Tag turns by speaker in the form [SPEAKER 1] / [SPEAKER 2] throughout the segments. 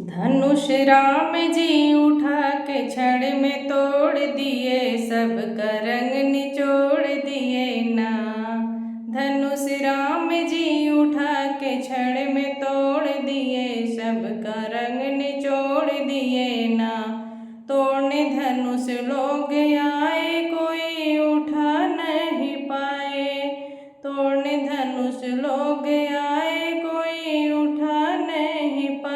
[SPEAKER 1] धनुष राम जी उठा के क्षण में तोड़ दिए, सबका रंग निचोड़ दिए ना। धनुष राम जी उठा के क्षण में तोड़ दिए, सबका रंग निचोड़ दिए ना। तोड़ने धनुष लोग आए, कोई उठा नहीं पाए। तोड़ने धनुष लोग आए, कोई उठा नहीं पाए।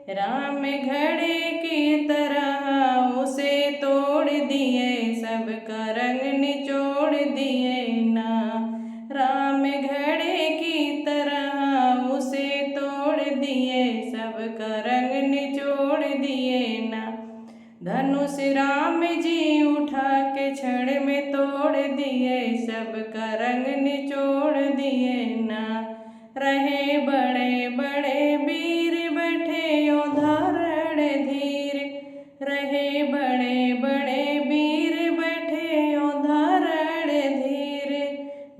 [SPEAKER 1] राम घड़े की तरह उसे तोड़ दिए, सबका रंग निचोड़ दिए ना। राम घड़े की तरह उसे तोड़ दिए, सबका रंग निचोड़ दिए ना। धनुष राम जी उठा के क्षण में तोड़ दिए, सबका रंग निचोड़ दिए ना। रहे बड़े बड़े वीर बैठे उदाहरण धीर, रहे बड़े बड़े वीर बैठे उदाहरण धीर।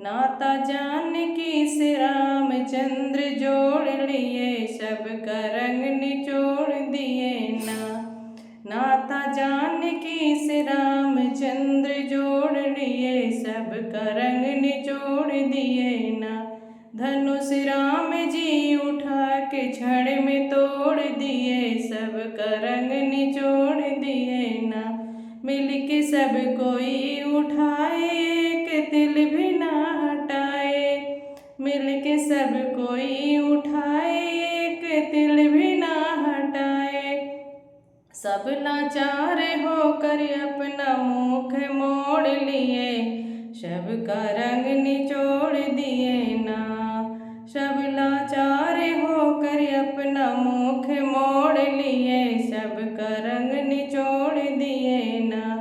[SPEAKER 1] नाता जानकी से रामचंद्र जोड़ लिए, सबका रंग निचोड़ दिए ना। नाता जानकी से रामचंद्र जोड़ लिए, सबका रंग निचोड़ दिए ना। धनुष राम जी उठा के क्षण में तोड़ दिए, सबका रंग निचोड़ दिए ना। मिल के सब कोई उठाए, एक तिल भी ना हटाए। मिल के सब कोई उठाए, एक तिल भी ना हटाए। सब लाचार होकर अपना मुख मोड़ लिए, सबका रंग निचोड़ दिए ना। सब लाचार होकर अपना मुख मोड़ लिए, सबका रंग निचोड़ दिए ना।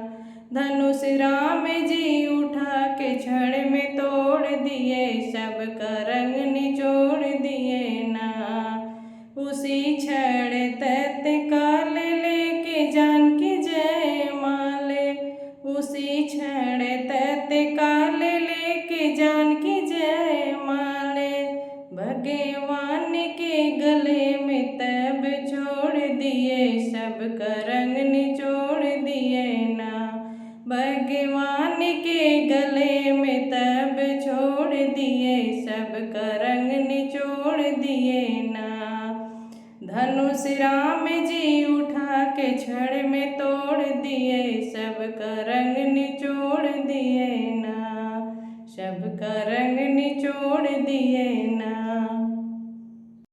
[SPEAKER 1] धनुष राम जी उठा के क्षण में तोड़ दिए, सबका रंग निचोड़ दिए ना। उसी क्षण तत्काल लेके जानकी जय माले, उसी क्षण तत्काल लेके जानकी जय माले। भगवान के गले में तब छोड़ दिए, सबका रंग निचोड़ दिए ना। भगवान के गले में तब छोड़ दिए, सबका रंग निचोड़ दिए ना। धनुष राम जी उठा के क्षण में तोड़ दिए, सबका रंग निचोड़ दिए ना। सबका रंग